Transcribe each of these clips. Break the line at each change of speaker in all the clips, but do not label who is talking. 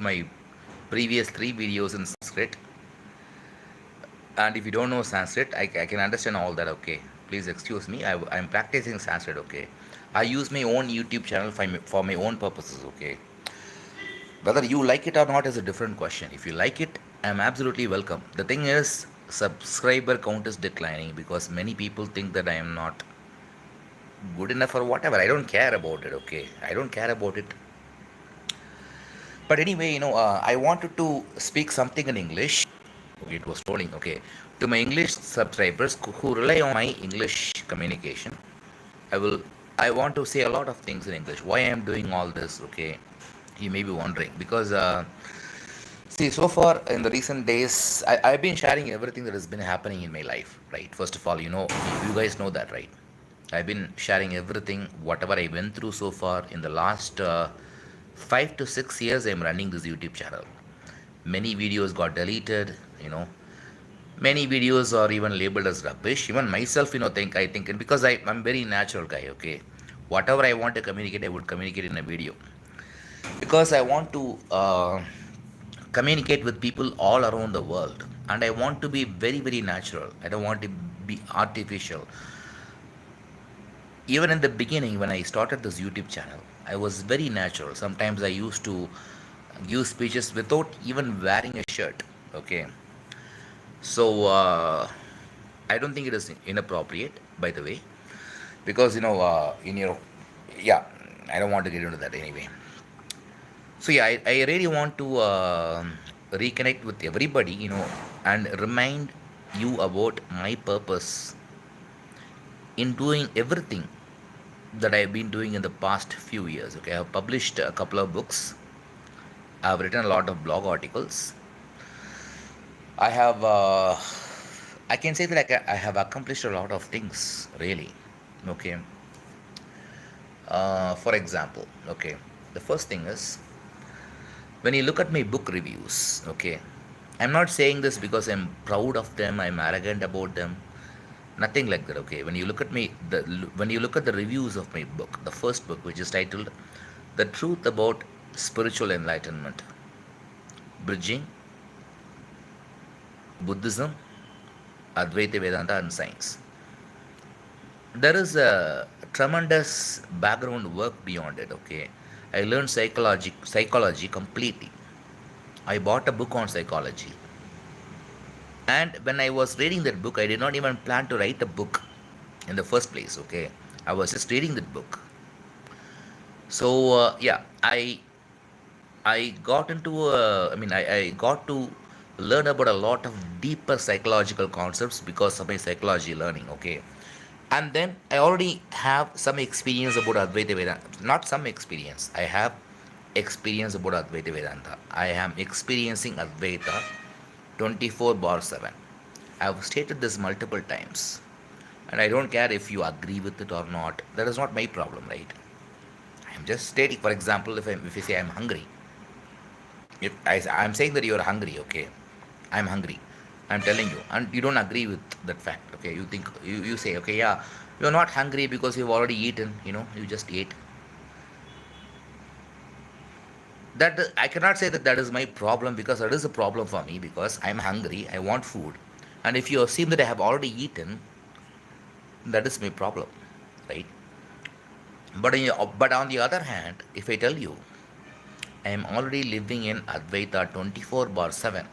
my previous 3 videos in Sanskrit. And if you don't know Sanskrit, I can understand all that, okay? Please excuse me. I'm practicing Sanskrit, okay? I use my own YouTube channel for my own purposes, okay? Whether you like it or not is a different question. If you like it, I'm absolutely welcome. The thing is, subscriber count is declining because many people think that I am not good enough or whatever. I don't care about it, okay? I don't care about it. But anyway, I wanted to speak something in English. Okay, it was trolling, okay. To my English subscribers who rely on my English communication, I will. I want to say a lot of things in English. Why I am doing all this, okay? You may be wondering because see, so far in the recent days, I've been sharing everything that has been happening in my life, right? First of all, you guys know that, right? I've been sharing everything, whatever I went through so far in the last 5 to 6 years. I'm running this YouTube channel. Many videos got deleted, you know. Many videos are even labeled as rubbish. Even myself, I think, and because I'm very natural guy, okay. Whatever I want to communicate, I would communicate in a video because I want to communicate with people all around the world, and I want to be very, very natural. I don't want to be artificial. Even in the beginning, when I started this YouTube channel, I was very natural. Sometimes I used to give speeches without even wearing a shirt. Okay, so I don't think it is inappropriate, by the way, because yeah, I don't want to get into that anyway. So yeah, I really want to reconnect with everybody, and remind you about my purpose in doing everything that I've been doing in the past few years. Okay, I've published a couple of books. I've written a lot of blog articles. I have, I can say that I have accomplished a lot of things, really. Okay. For example, okay, the first thing is when you look at my book reviews, okay, I'm not saying this because I'm proud of them, I'm arrogant about them, nothing like that, okay. When you look at the reviews of my book, the first book, which is titled The Truth About Spiritual Enlightenment, Bridging Buddhism, Advaita Vedanta, and Science, there is a tremendous background work beyond it, okay. I learned psychology completely. I bought a book on psychology. And when I was reading that book, I did not even plan to write a book in the first place, okay. I was just reading that book. So yeah, I got into I got to learn about a lot of deeper psychological concepts because of my psychology learning, okay. And then I already have some experience about Advaita Vedanta. Not some experience, I have experience about Advaita Vedanta. I am experiencing Advaita 24 bar 7. I've stated this multiple times, and I don't care if you agree with it or not. That is not my problem, right? I'm just stating. For example, if you say I'm hungry, if I'm saying that you're hungry, okay, I'm hungry. I'm telling you, and you don't agree with that fact, okay. You say, okay, yeah, you're not hungry because you've already eaten. You just ate. That I cannot say that that is my problem, because that is a problem for me because I'm hungry. I want food, and if you assume that I have already eaten, that is my problem, right? But on the other hand, if I tell you I am already living in Advaita 24 bar 7,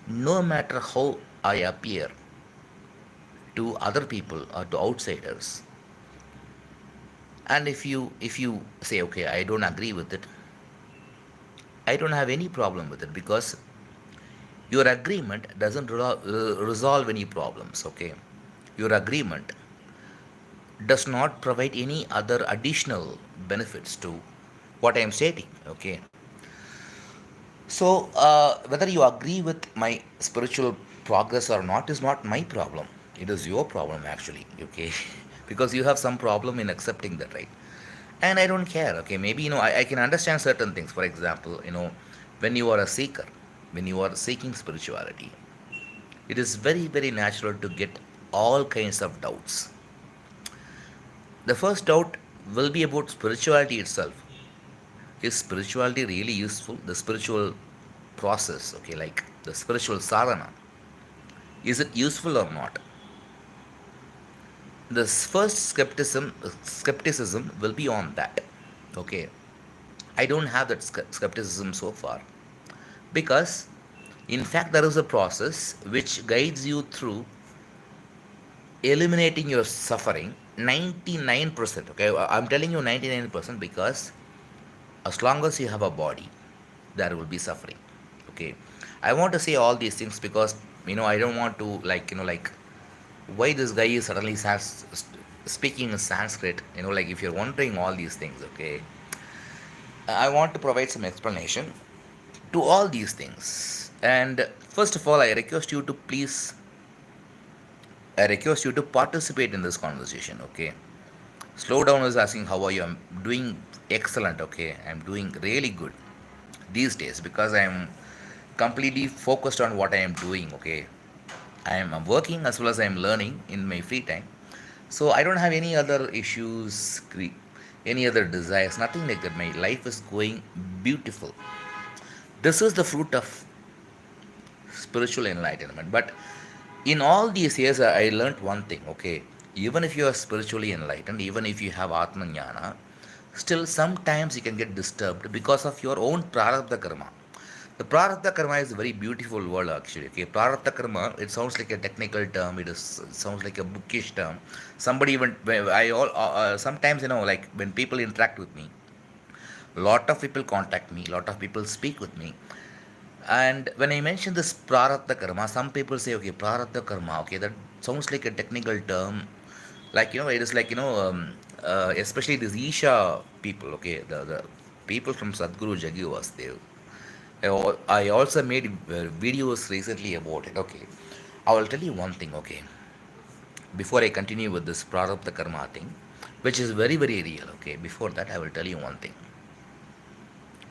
no matter how I appear to other people or to outsiders, and if you say, okay, I don't agree with it, I don't have any problem with it, because your agreement doesn't resolve any problems, okay. Your agreement does not provide any other additional benefits to what I am stating, okay. So whether you agree with my spiritual progress or not is not my problem. It is your problem, actually, okay. Because you have some problem in accepting that, right? And I don't care, okay. Maybe I can understand certain things. For example, when you are a seeker, when you are seeking spirituality, it is very, very natural to get all kinds of doubts. The first doubt will be about spirituality itself. Is spirituality really useful? The spiritual process, okay, like the spiritual sadhana, is it useful or not? The first skepticism will be on that. Okay, I don't have that skepticism so far because, in fact, there is a process which guides you through eliminating your suffering 99%. Okay, I'm telling you 99% because as long as you have a body, there will be suffering. Okay, I want to say all these things because I don't want to, like why this guy is suddenly speaking in Sanskrit. Like if you're wondering all these things, okay, I want to provide some explanation to all these things. And first of all, I request you to participate in this conversation. Okay, slow down is asking how are you. I'm doing excellent. Okay, I'm doing really good these days because I'm completely focused on what I am doing. Okay, I'm working as well as I'm learning in my free time. So I don't have any other issues, any other desires, nothing like that. My life is going beautiful. This is the fruit of spiritual enlightenment. But in all these years, I learned one thing. Okay, even if you are spiritually enlightened, even if you have Atmajnana, still sometimes you can get disturbed because of your own prarabdha karma. The prarabdha karma is a very beautiful word actually. Okay, prarabdha karma. It sounds like a technical term. It sounds like a bookish term. Somebody even I all sometimes like when people interact with me, lot of people contact me, lot of people speak with me, and when I mention this prarabdha karma, some people say, okay, prarabdha karma. Okay, that sounds like a technical term. Like it is like especially these Isha people. Okay, the people from Sadhguru Jagi Vasudev. I also made videos recently about it. Okay, I will tell you one thing. Okay, before I continue with this prarabdha karma thing, which is very very real. Okay, before that I will tell you one thing.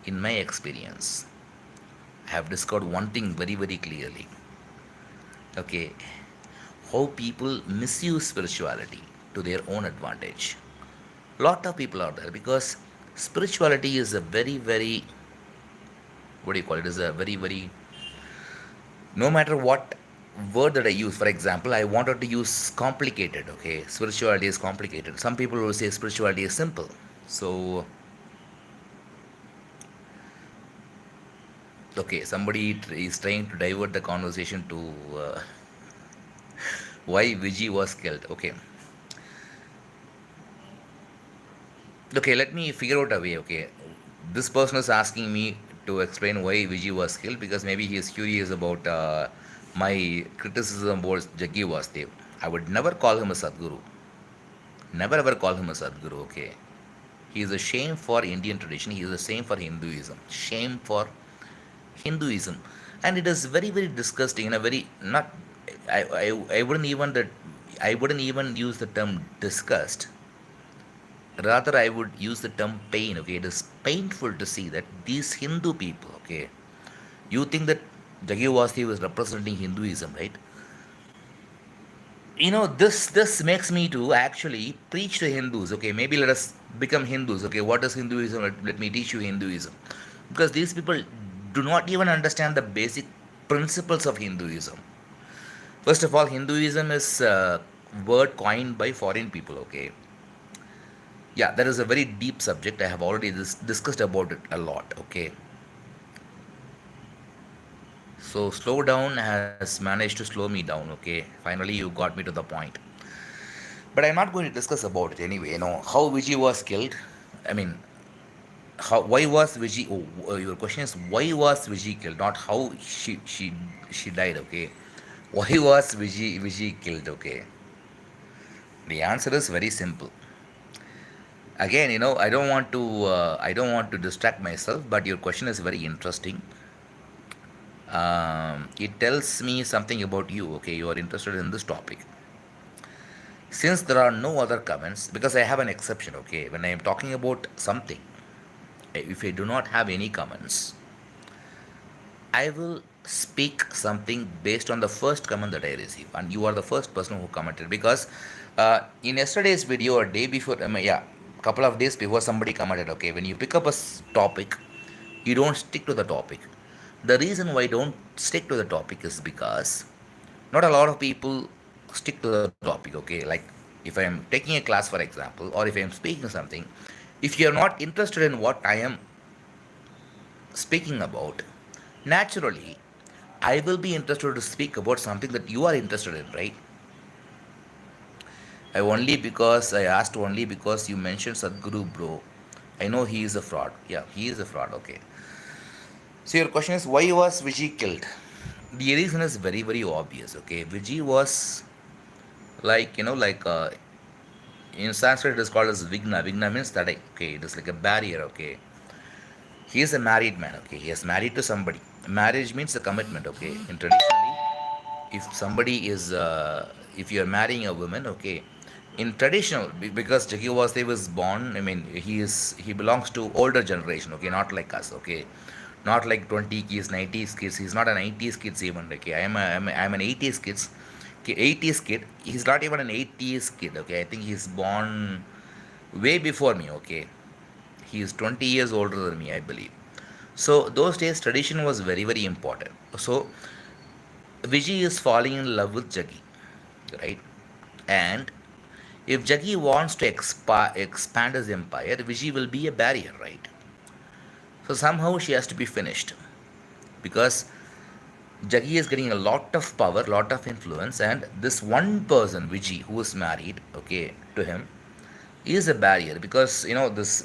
In my experience, I have discovered one thing very very clearly. Okay, how people misuse spirituality to their own advantage. Lot of people out there because spirituality is a very very, what do you call it, is a very very, no matter what word that I use. For example, I wanted to use complicated. Okay, spirituality is complicated. Some people will say spirituality is simple. So okay, somebody is trying to divert the conversation to why Viji was killed. Okay, let me figure out a way. Okay, this person is asking me to explain why Vijay was killed because maybe he is curious about my criticism about Jaggi Vasudev. I would never call him a Sadguru. Never ever call him a Sadguru. Okay, he is a shame for Indian tradition. He is a shame for Hinduism. Shame for Hinduism, and it is very very disgusting. In a very not, I wouldn't even use the term disgust. Rather, I would use the term pain. Okay, it is painful to see that these Hindu people. Okay, you think that Jaggi Vasudev is representing Hinduism, right? This makes me to actually preach to Hindus. Okay, maybe let us become Hindus. Okay, what is Hinduism? Let me teach you Hinduism, because these people do not even understand the basic principles of Hinduism. First of all, Hinduism is a word coined by foreign people. Okay, yeah, that is a very deep subject. I have already discussed about it a lot. Okay, so slow down has managed to slow me down. Okay, finally you got me to the point. But I'm not going to discuss about it anyway. How Vijay was killed. I mean, how why was Vijay? Your question is why was Vijay killed, not how she died. Okay, why was Vijay killed? Okay, the answer is very simple. Again, I don't want to distract myself, but your question is very interesting. It tells me something about you. Okay, you are interested in this topic. Since there are no other comments, because I have an exception. Okay, when I am talking about something, if I do not have any comments, I will speak something based on the first comment that I receive, and you are the first person who commented because in yesterday's video or day before, yeah, couple of days before somebody commented, okay, when you pick up a topic, you don't stick to the topic. The reason why don't stick to the topic is because not a lot of people stick to the topic, okay? Like if I am taking a class, for example, or if I am speaking something, if you are not interested in what I am speaking about, naturally, I will be interested to speak about something that you are interested in, right? I asked only because you mentioned Sadhguru, bro. I know he is a fraud. Yeah, he is a fraud. Okay. So your question is, why was Vijay killed? The reason is very very obvious. Okay, Vijay was like, in Sanskrit it is called as Vigna. Vigna means tadai. Okay, it is like a barrier. Okay, he is a married man. Okay, he is married to somebody. Marriage means a commitment. Okay, in traditionally, if somebody is if you are marrying a woman, okay, in traditional, because Jackie Vasudev was born, I mean, he belongs to older generation. Okay, not like us. Okay, not like 20 kids, 90s kids. He's not a 90s kids even. Okay, I'm an 80s kids. Okay, 80s kid. He's not even an 80s kid. Okay, I think he's born way before me. Okay, he is 20 years older than me, I believe. So those days tradition was very very important. So Vijay is falling in love with Jaggi, right? And if Jaggi wants to expand his empire, Vijay will be a barrier, right? So somehow she has to be finished because Jaggi is getting a lot of power, lot of influence, and this one person, Vijay, who is married, okay, to him, is a barrier because this